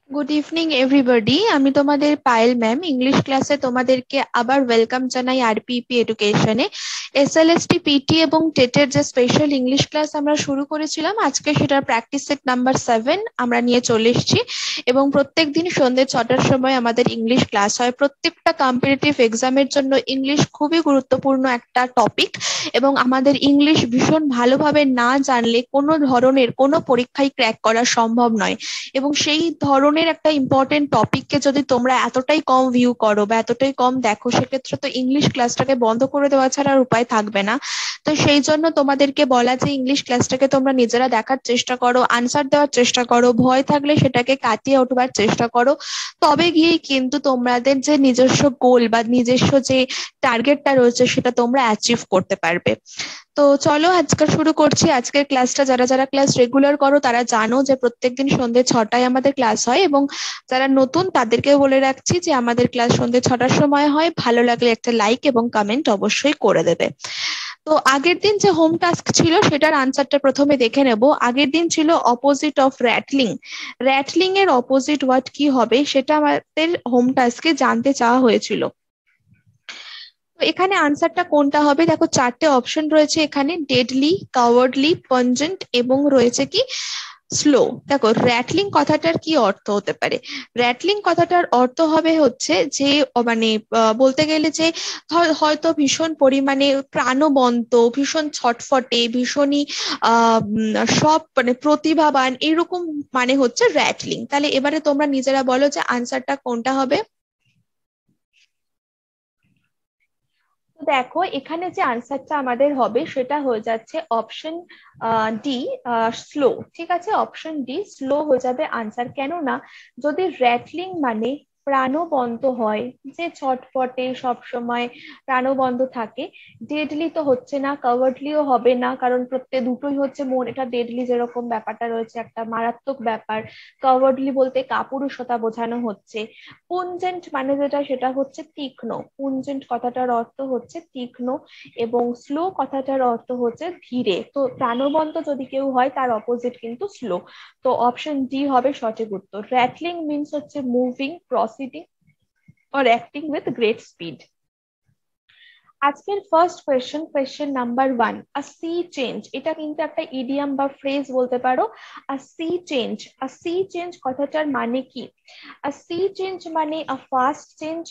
Good evening everybody. আমি তোমাদের Payel ma'am, English ক্লাসে তোমাদেরকে আবার ওয়েলকাম জানাই আরপিপি এডুকেশনে। এসএলএসটি পিটি এবং টেটের যে স্পেশাল ইংলিশ ক্লাস আমরা শুরু করেছিলাম, আজকে সেটার প্র্যাকটিস সেট নাম্বার 7 আমরা নিয়ে চলে এসেছি। এবং প্রত্যেক দিন সন্ধ্যে 6টার সময় আমাদের ইংলিশ ক্লাস হয়। প্রত্যেকটা কম্পিটিটিভ এক্সামের জন্য ইংলিশ খুবই গুরুত্বপূর্ণ একটা টপিক, এবং আমাদের ইংলিশ ভীষণ ভালোভাবে না জানলে কোনো ধরনের কোনো পরীক্ষায় ক্র্যাক করা সম্ভব নয়। এবং সেই ধরনের একটা ইম্পর্টেন্ট টপিককে যদি তোমরা এতটাই কম ভিউ করো বা এতটাই কম দেখো, সেক্ষেত্রে তো ইংলিশ ক্লাসটাকে বন্ধ করে দেওয়া ছাড়া আর উপায় থাকবে না। তো সেই জন্য তোমাদেরকে বলা যে ইংলিশ ক্লাসটাকে তোমরা নিজেরা দেখার চেষ্টা করো, আনসার দেওয়ার চেষ্টা করো, ভয় থাকলে সেটাকে কাটিয়ে উঠবার চেষ্টা করো। তবে গিয়েই কিন্তু তোমাদের যে নিজস্ব গোল বা নিজস্ব যে টার্গেটটা রয়েছে সেটা তোমরা অ্যাচিভ করতে পারবে। তো চলো আজকে শুরু করছি আজকের ক্লাসটা। যারা যারা ক্লাস রেগুলার করো তারা জানো যে প্রত্যেকদিন সন্ধ্যে 6টায় আমাদের ক্লাস হয়, এবং যারা নতুন তাদেরকে বলে রাখছি যে আমাদের ক্লাস সন্ধ্যে 6টার সময় হয়। ভালো লাগলে একটা লাইক এবং কমেন্ট অবশ্যই করে দেবে। তো আগের দিন যে হোম টাস্ক ছিল সেটার আনসারটা প্রথমে দেখে নেব। আগের দিন ছিল অপোজিট অফ র্যাটলিং। র্যাটলিং এর অপোজিট ওয়ার্ড কি হবে সেটা আমাদের হোম টাস্কে জানতে চাওয়া হয়েছিল। তো এখানে আনসারটা কোনটা হবে? দেখো, চারটে অপশন রয়েছে এখানে: ডেডলি, কাওয়ার্ডলি, পঞ্জেন্ট এবং রয়েছে কি স্লো। দেখো, র্যাটলিং কথাটার কি অর্থ হতে পারে? র্যাটলিং কথাটার অর্থ হবে হচ্ছে যে মানে বলতে গেলে যে হয়তো ভীষণ পরিমাণে প্রাণবন্ত, ভীষণ ছটফটে, ভীষণই সব মানে প্রতিভাবান, এরকম মানে হচ্ছে র্যাটলিং। তাহলে এবারে তোমরা নিজেরা বলো যে আনসারটা কোনটা হবে। তো দেখো, এখানে যে আনসারটা আমাদের হবে সেটা হয়ে যাচ্ছে অপশন ডি, স্লো। ঠিক আছে, অপশন ডি স্লো হয়ে যাবে আনসার। কেননা যদি র্যাটলিং মানে প্রাণবন্ত হয়, যে ছটফটে সব সময় প্রাণবন্ত থাকে, ডেডলি তো হচ্ছে না, কাভার্ডলিও হবে না, কারণ প্রত্যেক দুটোই হচ্ছে মন। এটা ডেডলি যেরকম ব্যাপারটা রয়েছে একটা মারাত্মক ব্যাপার, কাভার্ডলি বলতে কাপুরুষতা বোঝানো হচ্ছে। পুঞ্জেন্ট মানে যেটা সেটা হচ্ছে তীক্ষ্ণ। পুঞ্জেন্ট কথাটার অর্থ হচ্ছে তীক্ষ্ণ, এবং স্লো কথাটার অর্থ হচ্ছে ধীরে। তো প্রাণবন্ত যদি কেউ হয় তার অপোজিট কিন্তু স্লো। তো অপশন ডি হবে সঠিক উত্তর। র্যাটলিং মিন্স হচ্ছে moving, proceeding or acting with great speed. আজকের ফার্স্ট কোয়েশ্চেন, কোয়েশ্চেন নাম্বার 1, আ সি চেঞ্জ। এটা কিন্তু একটা ইডিয়াম বা ফ্রেজ বলতে পারো। আ সি চেঞ্জ, আ সি চেঞ্জ কথাটার মানে কি? আ সি চেঞ্জ মানে আ ফাস্ট চেঞ্জ,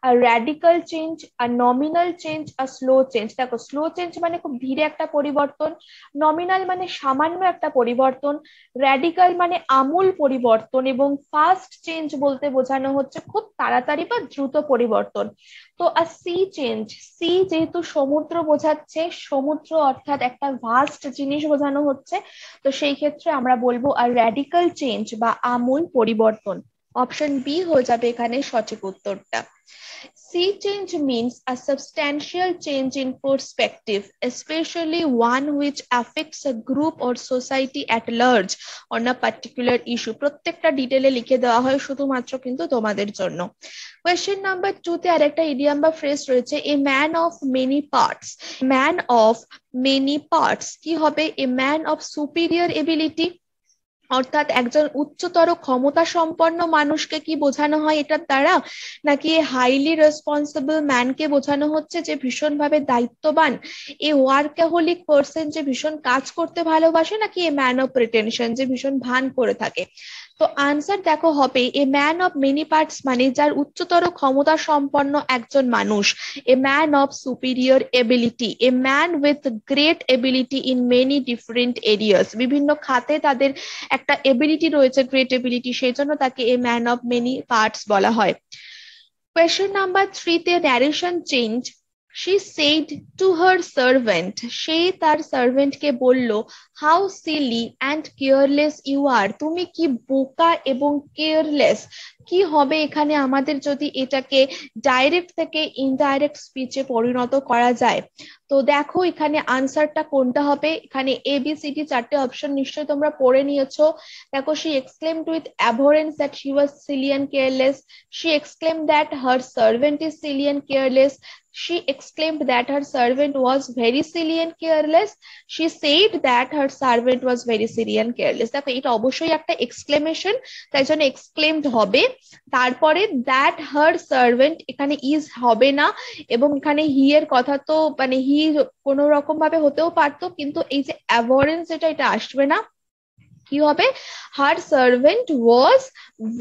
আ র্যাডিক্যাল চেঞ্জ, আ নমিনাল চেঞ্জ, আ স্লো চেঞ্জ। দেখো, স্লো চেঞ্জ মানে খুব ধীরে একটা পরিবর্তন, নমিনাল মানে সামান্য একটা পরিবর্তন, র্যাডিক্যাল মানে আমূল পরিবর্তন, এবং ফাস্ট চেঞ্জ বলতে বোঝানো হচ্ছে খুব তাড়াতাড়ি বা দ্রুত পরিবর্তন। তো আ সি চেঞ্জ, সি যেহেতু সমুদ্র বোঝাচ্ছে, সমুদ্র অর্থাৎ একটা ভাস্ট জিনিস বোঝানো হচ্ছে, তো সেই ক্ষেত্রে আমরা বলবো আর র্যাডিক্যাল চেঞ্জ বা আমূল পরিবর্তন। অপশন বি হয়ে যাবে এখানে সঠিক উত্তরটা। Sea change means a substantial change in perspective, especially one which affects a group or society at large on a particular issue. প্রত্যেকটা ডিটেলে লিখে দেওয়া হয় শুধুমাত্র কিন্তু তোমাদের জন্য। কোয়েশ্চেন নাম্বার 2 তে আরেকটা ইডিয়াম বা ফ্রেজ রয়েছে, এ man of many parts. Man of many parts কি হবে? এ ম্যান অফ সুপিরিয়র এবিলিটি, অর্থাৎ একজন উচ্চতর ক্ষমতা সম্পন্ন মানুষকে কি বোঝানো হয় এটার দ্বারা? নাকি হাইলি রেসপন্সিবল ম্যানকে বোঝানো হচ্ছে যে ভীষণভাবে দায়িত্ববান, এ ওয়ার্কাহলিক পার্সন যে ভীষণ কাজ করতে ভালোবাসে, নাকি এ ম্যান অফ প্রিটেনশন যে ভীষণ ভান করে থাকে? তো আনসার দেখো হবে এ ম্যান অফ মেনি পার্টস মানে যার উচ্চতর ক্ষমতা সম্পন্ন একজন মানুষ, এ man of superior ability, a man with great ability in many different areas. বিভিন্ন খাতে তাদের একটা এবিলিটি রয়েছে, গ্রেট এবিলিটি, সেই জন্য তাকে a man of many parts বলা হয়। কোয়েশ্চেন নাম্বার 3 তে narration change. She said to her servant, সে তার সার্ভেন্টকে বলল, how silly and careless you are, তুমি কি বোকা এবং কেয়ারলেস। কি হবে এখানে আমাদের যদি এটাকে ডাইরেক্ট থেকে ইনডাইরেক্ট স্পিচে পরিণত করা যায়? তো দেখো এখানে আনসারটা কোনটা হবে। এখানে ABCD চারটে অপশন নিশ্চয়ই তোমরা পড়ে নিয়েছো। দেখো, she exclaimed with abhorrence that she was silly and careless. She exclaimed that her servant is silly and careless. She exclaimed that her servant was very silly and careless. She said that her servant was very silly and careless. দেখো এটা অবশ্যই একটা exclamation, তাই জন্য exclaimed হবে। তারপরে that her servant, এখানে is হবে না, এবং এখানে হি এর কথা তো মানে হি কোনো রকম ভাবে হতেও পারতো, কিন্তু এই যে অ্যাভরেন্স এটা আসবে না। কি হবে? Her servant was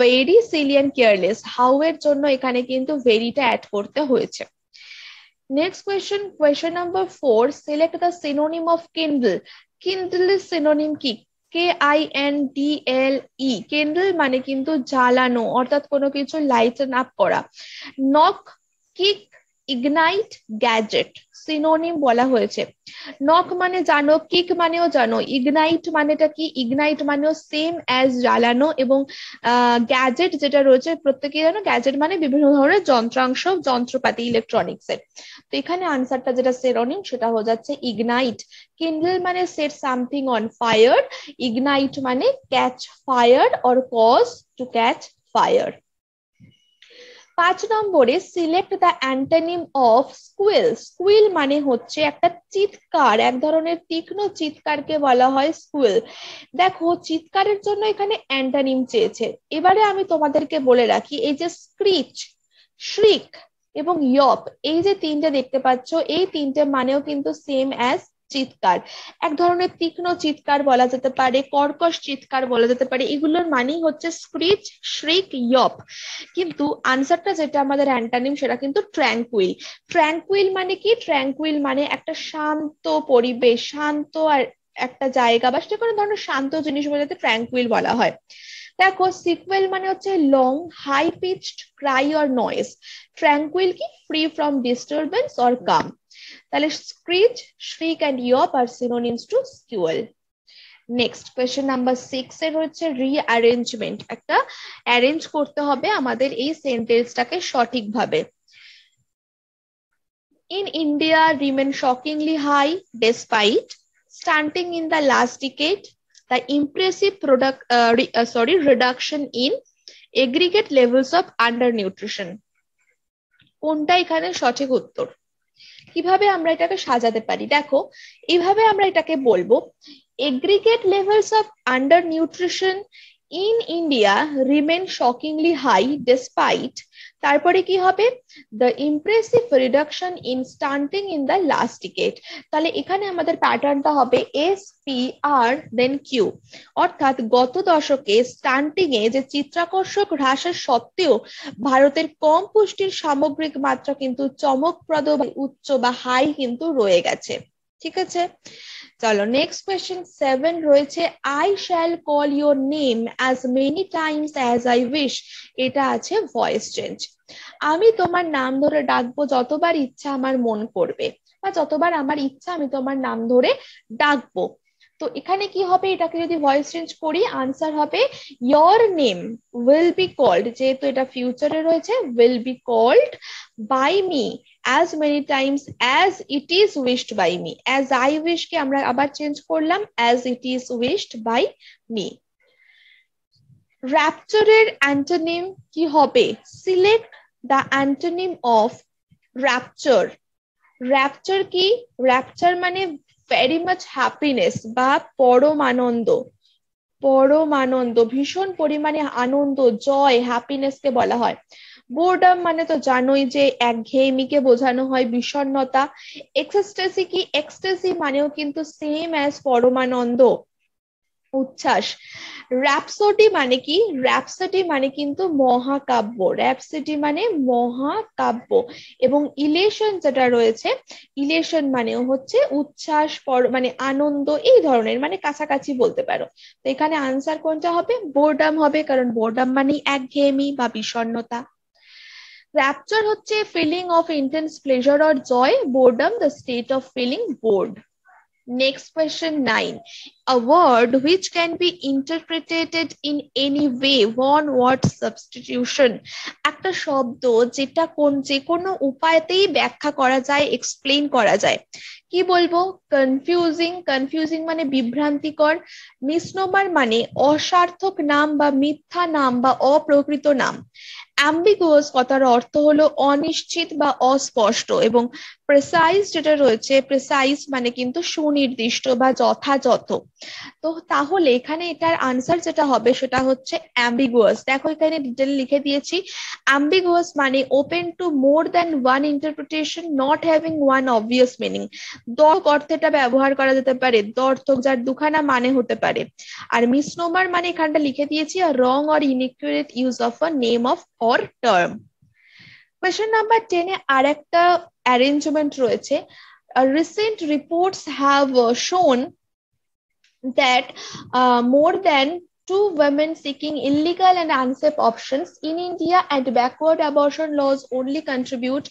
very silly and careless. How এর জন্য এখানে কিন্তু ভেরিটা অ্যাড করতে হয়েছে। Next question number 4, select the synonym of kindle. Kindle এর সিনোনিম কি? KINDLE। কিন্ডল মানে কিন্তু জ্বালানো, অর্থাৎ কোনো কিছু লাইটেন আপ করা। Knock, kick, ignite, gadget synonym বলা হয়েছে। নক মানে জানো, কিক মানেও জানো, ইগনাইট মানেটা কি? ইগনাইট মানেও সেম অ্যাজ জ্বালানো, এবং গ্যাজেট যেটা রয়েছে প্রত্যেকেই জানো, গ্যাজেট মানে বিভিন্ন ধরনের যন্ত্রাংশ, যন্ত্রপাতি, ইলেকট্রনিক্স এর। তো এখানে আনসারটা যেটা সিনোনিম সেটা হয়ে যাচ্ছে ইগনাইট। কিন্ডল মানে set something on fire, ignite মানে catch fire or cause to catch fire. 5 নম্বরে select the antonym of squeal. Squeal মানে হচ্ছে একটা চিৎকার, এক ধরনের তীক্ষ্ণ চিৎকারকে বলা হয় স্কুইল। দেখো চিৎকারের জন্য এখানে অ্যান্টোনিম চেয়েছে। এবারে আমি তোমাদেরকে বলে রাখি, এই যে স্ক্রিচ, শ্রিক এবং ইয়প, এই যে তিনটে দেখতে পাচ্ছ, এই তিনটে মানেও কিন্তু সেম অ্যাজ চিৎকার। এক ধরনের তীক্ষ্ণ চিৎকার বলা যেতে পারে, কর্কশ চিৎকার বলা যেতে পারে, এগুলোর মানেই হচ্ছে স্ক্রিচ, শ্রিক, ইয়প। কিন্তু আনসারটা যেটা আমাদের অ্যান্টোনিম সেটা কিন্তু ট্র্যাঙ্কুইল। ট্র্যাঙ্কুইল মানে কি? ট্র্যাঙ্কুইল মানে একটা শান্ত পরিবেশ, শান্ত আর একটা জায়গা বা সেটা কোনো ধরনের শান্ত জিনিস বোঝাতে ট্র্যাঙ্কুইল বলা হয়। দেখো সিকুয়েল মানে হচ্ছে long, high pitched cry or noise. Tranquil কি? Free from disturbance or calm. তাহলে screech, shriek and yelp are synonyms to squeal. Next question number 6 এ রয়েছে রিঅ্যারেঞ্জমেন্ট। একটা অ্যারেঞ্জ করতে হবে আমাদের এই সেন্টেন্সটাকে সঠিকভাবে। In India remain shockingly high despite stunting in the last decade, the impressive reduction in aggregate levels of undernutrition. কোনটা এখানে সঠিক উত্তর? কিভাবে আমরা এটাকে সাজাতে পারি? দেখো এইভাবে আমরা এটাকে বলবো, aggregate levels of undernutrition in India remain shockingly high despite, তারপরে কি হবে? The impressive reduction in stunting in the last decade. তাহলে এখানে আমাদের প্যাটার্নটা হবে SPR then Q, অর্থাৎ গত দশকে স্টান্টিং এ যে চিত্রাকর্ষক হ্রাসের সত্ত্বেও ভারতের কম পুষ্টির সামগ্রিক মাত্রা কিন্তু চমকপ্রদ উচ্চ বা হাই কিন্তু রয়ে গেছে। ঠিক আছে, চলো নেক্সট কোয়েশ্চেন 7 রয়েছে, I shall call your name as many Times as I wish. এটা আছে ভয়েস চেঞ্জ। আমি তোমার নাম ধরে ডাকবো যতবার ইচ্ছা আমার মন করবে, বা যতবার আমার ইচ্ছা আমি তোমার নাম ধরে ডাকবো। তো এখানে কি হবে? এটাকে যদি ভয়েস চেঞ্জ করি আনসার হবে your name will be called, যেহেতু এটা ফিউচারে রয়েছে, will be called by me as many times as it is wished by me. as I wish কে আমরা আবার চেঞ্জ করলাম as it is wished by me. rapture এর antonym কি হবে? Select the antonym of rapture. rapture কি? rapture মানে very much happiness বা পরম আনন্দ, পরম আনন্দ, ভীষণ পরিমাণে আনন্দ, জয়, হ্যাপিনেস কে বলা হয়। বোরডম মানে তো জানোই যে একঘেয়েমিকে বোঝানো হয়, বিষণ্ণতা। এক্সটেসি কি? এক্সটেসি মানেও কিন্তু সেম অ্যাজ পরমানন্দ, উচ্ছ্বাস। র‍্যাপসোডি মানে কি? র‍্যাপসোডি মানে কিন্তু মহাকাব্য, র‍্যাপসোডি মানে মহাকাব্য। এবং ইলেশন যেটা রয়েছে, ইলেশন মানেও হচ্ছে উচ্ছ্বাস, মানে আনন্দ, এই ধরনের, মানে কাছাকাছি বলতে পারো। তো এখানে আনসার কোনটা হবে? বোরডম হবে, কারণ বোরডম মানে একঘেয়েমি বা বিষণ্ণতা। Rapture হচ্ছে feeling of intense pleasure or joy, boredom the state of feeling bored. Next question 9. A word which can be interpreted in any way, one word substitution. একটা শব্দ যেটা যে কোনো উপায়তেই ব্যাখ্যা করা যায়, এক্সপ্লেইন করা যায়। কি বলবো? কনফিউজিং, কনফিউজিং মানে বিভ্রান্তিকর। মিসনোমার মানে অসার্থক নাম বা মিথ্যা নাম বা অপ্রকৃত নাম। অ্যাম্বিগুয়াস কথার অর্থ হলো অনিশ্চিত বা অস্পষ্ট, এবং প্রেসাইজ যেটা রয়েছে, প্রেসাইজ মানে কিন্তু সুনির্দিষ্ট বা যথাযথ। তো তাহলে এখানে এটার আনসার যেটা হবে সেটা হচ্ছে অ্যাম্বিগুয়াস। দেখো এখানে ডিটেল লিখে দিয়েছি। অ্যাম্বিগুয়াস মানে open to more than one interpretation, not having one obvious meaning. দ্বর্থক অর্থে এটা ব্যবহার করা যেতে পারে, দ্বর্থক যার দুখানা মানে হতে পারে। আর মিসনোমার মানে এখানটা লিখে দিয়েছি a wrong or inaccurate use of a name of or term. Question number 10 এ আরেকটা অ্যারেঞ্জমেন্ট রয়েছে। Recent reports have shown that more than 2 women seeking illegal and unsafe options in India, and backward abortion laws only contribute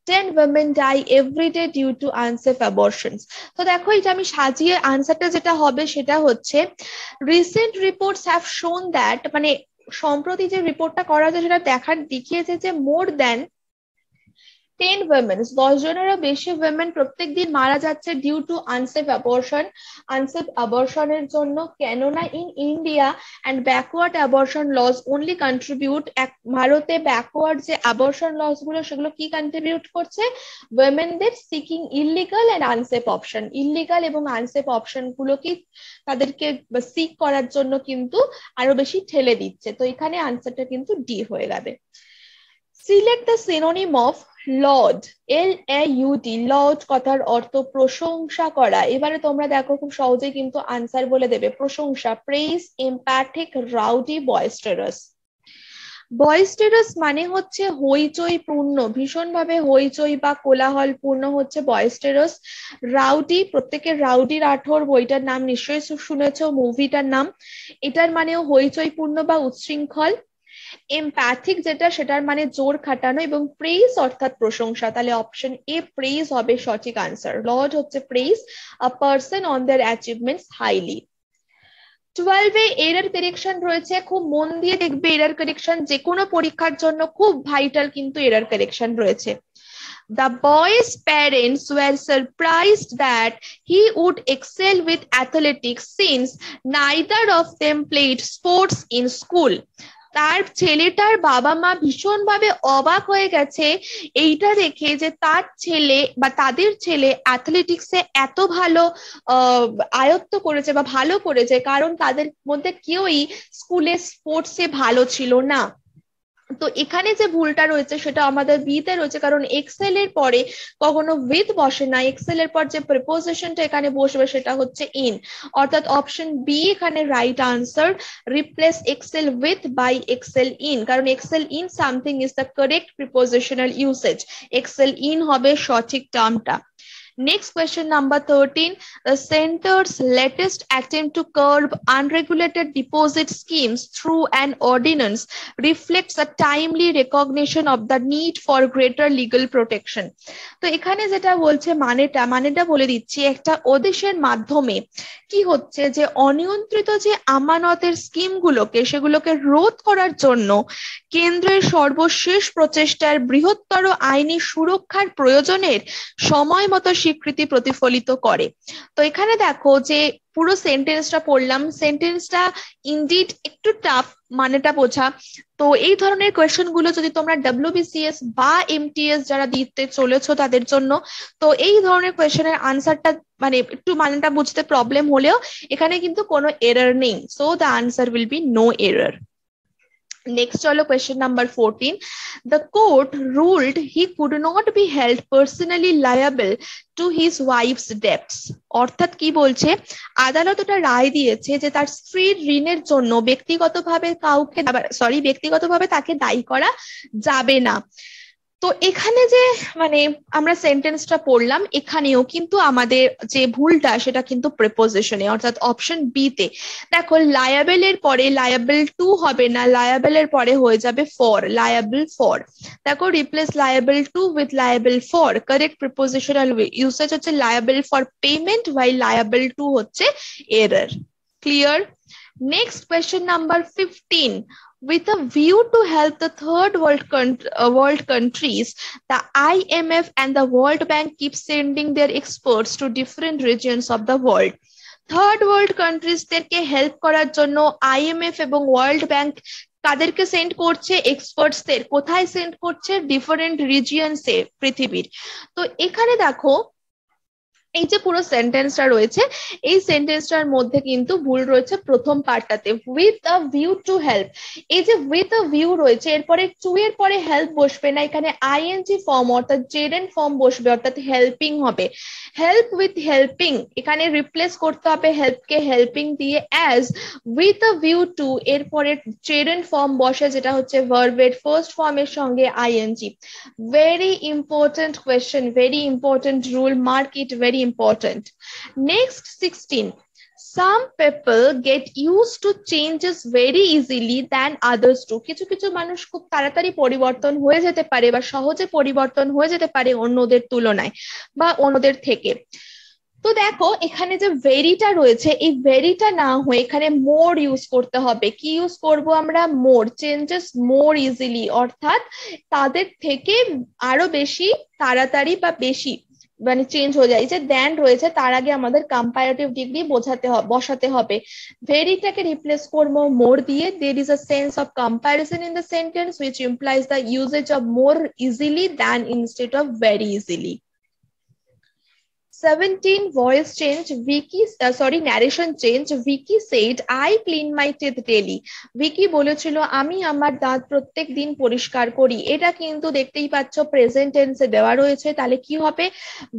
10 women die every day due to unsafe abortions. তো দেখো এটা আমি সাজিয়ে আনসারটা যেটা হবে সেটা হচ্ছে রিসেন্ট রিপোর্টস হ্যাভ শোন দ্যাট, মানে সম্প্রতি যে রিপোর্টটা করা হয়েছে সেটা দেখিয়েছে যে মোর দ্যান 10 women, 10 জনেরও বেশি women প্রত্যেকদিন মারা যাচ্ছে due to unsafe abortion. Unsafe অ্যাবর্শনের জন্য, কেননা in India and backward abortion laws only contribute, ভারতে ব্যাকওয়ার্ড যে অ্যাবর্শন লজ গুলো সেগুলো কি কন্ট্রিবিউট করছে? ওয়েমেনদের seeking illegal and unsafe option, illegal এবং আনসেফ অপশন গুলো কি তাদেরকে সিক করার জন্য কিন্তু আরো বেশি ঠেলে দিচ্ছে। তো এখানে আনসারটা কিন্তু ডি হয়ে যাবে। Select the synonym of Lord, LAUD, Lord কথার অর্থ প্রশংসা করা। এবারে তোমরা দেখো খুব সহজেই কিন্তু আনসার বলে দেবে। প্রশংসা, প্রেইজ, এমপ্যাথিক, রাউডি, বয়েস্টেরাস। বয়েস্টেরাস মানে হচ্ছে হইচই পূর্ণ, ভীষণভাবে হইচই বা কোলাহল পূর্ণ হচ্ছে বয়েস্টেরাস। রাউডি, প্রত্যেকের রাউডি রাঠোর বইটার নাম নিশ্চয়ই শুনেছো, মুভিটার নাম। এটার মানেও হইচই পূর্ণ বা উচ্ছৃঙ্খল। এমপ্যাথিক যেটা, সেটার মানে জোর খাটানো। এবং প্রেইজ অর্থাৎ প্রশংসা, তাহলে অপশন এ প্রেইজ হবে সঠিক আনসার। লর্ড হচ্ছে praise a person on their achievements highly. 12 A error correction রয়েছে, খুব মন দিয়ে দেখবে। এরর কারেকশন যে কোনো পরীক্ষার জন্য খুব ভাইটাল, কিন্তু এরর কারেকশন রয়েছে। The boy's parents were surprised that he would excel with athletics since neither of them played sports in school. তার ছেলেটার বাবা মা ভীষণভাবে অবাক হয়ে গেছে এইটা দেখে যে তার ছেলে বা তাদের ছেলে অ্যাথলেটিক্সে এত ভালো আয়ত্ত করেছে বা ভালো করেছে, কারণ তাদের মধ্যে কেউই স্কুলে স্পোর্টসে ভালো ছিল না। তো এখানে যে ভুলটা রয়েছে সেটা আমাদের বিতে রয়েছে, কারণ এক্সেল এর পরে কখনো উইথ বসে না। এক্সেল এর পর যে প্রিপোজিশনটা এখানে বসবে সেটা হচ্ছে ইন, অর্থাৎ অপশন বি এখানে right answer. Replace excel with by excel in, কারণ excel in something is the correct prepositional usage. Excel in হবে সঠিক টার্মটা। Next question number 13. The center's latest attempt to curb unregulated deposit schemes through an ordinance reflects a timely recognition of the need for greater legal protection. তো এখানে যেটা বলছে মানেটা বলে দিচ্ছি। একটা ওদেশের মাধ্যমে কি হচ্ছে যে অনিয়ন্ত্রিত যে আমানতের স্কিমগুলোকে সেগুলোকে রোধ করার জন্য কেন্দ্রের সর্বশেষ প্রচেষ্টার বৃহত্তর আইনি সুরক্ষার প্রয়োজনের সময় মতো স্বীকৃতি প্রতিফলিত করে। তো এখানে দেখো যে পুরো সেন্টেন্সটা পড়লাম, সেন্টেন্সটা ইনডিড একটু টাফ মানেটা বোঝা। তো এই ধরনের কোয়েশ্চেন গুলো যদি তোমরা WBCS বা MTS যারা দিতে চলেছো তাদের জন্য, তো এই ধরনের কোয়েশ্চেনের আনসারটা মানে একটু মানেটা বুঝতে প্রবলেম হলেও এখানে কিন্তু কোনো এরর নেই। So the answer will be no error. Next chalo question number 14. The court ruled he could not be held personally liable to his wife's debts. অর্থাৎ কি বলছে, আদালত এটা রায় দিয়েছে যে তার স্ত্রীর ঋণের জন্য ব্যক্তিগতভাবে তাকে দায়ী করা যাবে না। তো এখানে যে মানে আমরা সেন্টেন্সটা পড়লাম, এখানেও কিন্তু আমাদের যে ভুলটা সেটা কিন্তু প্রিপোজিশনে, অর্থাৎ অপশন বি তে। দেখো লায়াবেল এর পরে লায়াবেল টু হবে না, লায়াবেল এর পরে হয়ে যাবে ফর, লায়াবেল ফর। দেখো replace liable to with liable for, correct prepositional usage হচ্ছে liable for payment, while liable to হচ্ছে error. Clear? Next question number 15, with a view to help the third world countries, the IMF and the World Bank keep sending their experts to different regions of the world. Third world countries দেরকে help করার জন্য IMF এবং world bank কাদেরকে send করছে? এক্সপার্টসদের। কোথায় send করছে? Different রিজিয়নসে পৃথিবীর। তো এখানে দেখো এই যে পুরো সেন্টেন্সটা রয়েছে, এই সেন্টেন্সটার মধ্যে কিন্তু ভুল রয়েছে প্রথম পার্টটাতে, with a view to help. এই যে উইথ আ ভিউ রয়েছে, এরপরে টু এর পরে হেল্প বসবে না, এখানে আইএনজি ফর্ম অর্থাৎ জেডেন ফর্ম বসবে, অর্থাৎ হেল্পিং হবে। হেল্প উইথ হেল্পিং, এখানে রিপ্লেস করতে হবে হেল্পকে হেল্পিং দিয়ে as with a view two, এরপরে জেডেন ফর্ম বসে যেটা হচ্ছে ভার্বের ফার্স্ট ফর্মের সঙ্গে ING. Very important question, very important rule, mark it very important. Next 16, some people get used to changes very easily than others do. কিছু কিছু মানুষ খুব তাড়াতাড়ি পরিবর্তন হয়ে যেতে পারে বা সহজে পরিবর্তন হয়ে যেতে পারে অন্যদের তুলনায় বা অন্যদের থেকে। তো দেখো এখানে যে ভেরিটা রয়েছে, এই ভেরিটা না হয়ে এখানে মোর ইউজ করতে হবে। কি ইউজ করব আমরা? মোর, চেঞ্জেস মোর ইজিলি, অর্থাৎ তাদের থেকে আরো বেশি তাড়াতাড়ি বা বেশি মানে চেঞ্জ হয়ে যায়। এই যে দ্যান রয়েছে তার আগে আমাদের কম্পারেটিভ ডিগ্রি বসাতে হবে। ভেরিটাকে রিপ্লেস করবো মোর দিয়ে। There is a sense of comparison in the sentence which implies the usage of more easily than instead of very easily. 17, voice change. Narration change. Vicky said, I clean my teeth daily. Vicky বলেছিল আমি আমার দাঁত প্রত্যেক দিন পরিষ্কার করি। এটা কিন্তু দেখতেই পাচ্ছ প্রেজেন্ট টেন্সে দেওয়া রয়েছে, তাহলে কি হবে?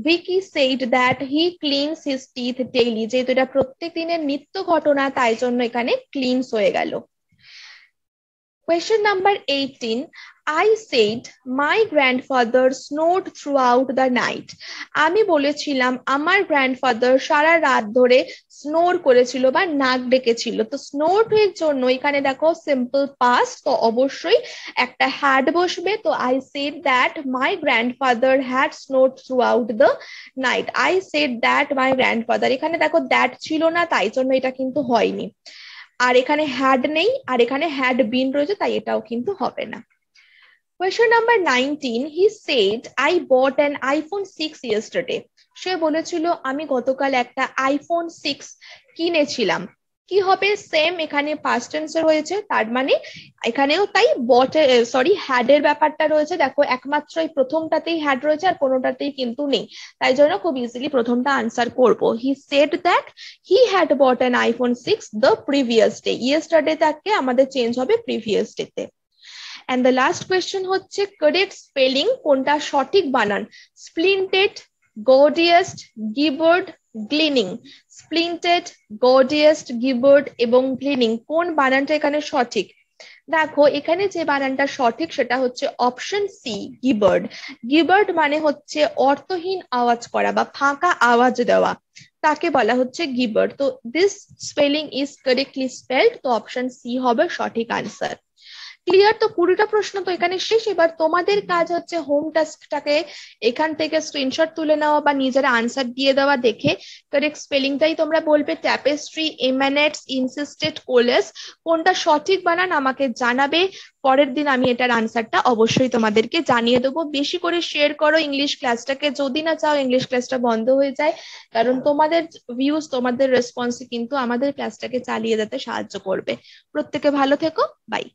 Vicky said that he cleans his teeth daily, যেহেতু এটা প্রত্যেক দিনের নিত্য ঘটনা তাই জন্য এখানে ক্লিনস হয়ে গেল। Question number 18, I said my grandfather snored throughout the night. আমি বলেছিলাম আমার গ্র্যান্ডফাদার সারা রাত ধরে স্নোর করেছিল বা নাক ডেকেছিল। তো স্নোর এর জন্য এখানে দেখো সিম্পল পাস্ট, তো অবশ্যই একটা হ্যাড বসবে। তো I said that my grandfather had snored throughout the night. I said that my grandfather, এখানে দেখো দ্যাট ছিল না তাই জন্য এটা কিন্তু হয়নি। আর এখানে হ্যাড নেই, আর এখানে হ্যাড বিন রয়েছে, তাই এটাও কিন্তু হবে না। Question number 19, he said I bought an iPhone 6 yesterday. সে বলেছিল আমি গতকাল একটা আইফোন 6 কিনেছিলাম। কি হবে? সেম, এখানে পাস্ট টেন্সে রয়েছে, তার মানে এখানেও তাই হ্যাড এর ব্যাপারটা রয়েছে। দেখো একমাত্র এই প্রথমটাতেই হ্যাড রয়েছে আর কোনোটাতেই কিন্তু নেই, তাই জন্য খুব ইজিলি প্রথমটা আনসার করব। He said that he had bot an iPhone 6 the previous day. Yesterday থেকে আমাদের চেঞ্জ হবে প্রিভিয়াস ডেতে। And the last question হচ্ছে correct spelling, কোনটা সঠিক বানান? Splinted, gaudiest, gibbered, gleaning. Splinted, gaudiest, gibbered এবং gleaning, কোন বানানটা এখানে সঠিক? দেখো এখানে যে বানানটা সঠিক সেটা হচ্ছে অপশন সি, গিবার্ড। গিবার্ড মানে হচ্ছে অর্থহীন আওয়াজ করা বা ফাঁকা আওয়াজ দেওয়া, তাকে বলা হচ্ছে গিবার্ড। তো this spelling is correctly spelled, তো অপশন সি হবে সঠিক আনসার। ক্লিয়ার? তো 20টা প্রশ্ন তো এখানে শেষ। এবার তোমাদের কাজ হচ্ছে হোম টাস্কটাকে এখান থেকে স্ক্রিনশট তুলে নেওয়া বা নিজেরা আনসার দিয়ে দেওয়া, দেখে কারেক্ট স্পেলিংটাই তোমরা বলবে। ট্যাপেস্ট্রি, এমানেটস, ইনসিস্টেড, কোলেস, কোনটা সঠিক বানান আমাকে জানাবে। পরের দিন আমি এটার আনসারটা অবশ্যই তোমাদেরকে জানিয়ে দেবো। বেশি করে শেয়ার করো ইংলিশ ক্লাসটাকে, যদি না চাও ইংলিশ ক্লাসটা বন্ধ হয়ে যায়, কারণ তোমাদের ভিউজ, তোমাদের রেসপন্সই কিন্তু আমাদের ক্লাসটাকে চালিয়ে যেতে সাহায্য করবে। প্রত্যেকে ভালো থেকো, বাই।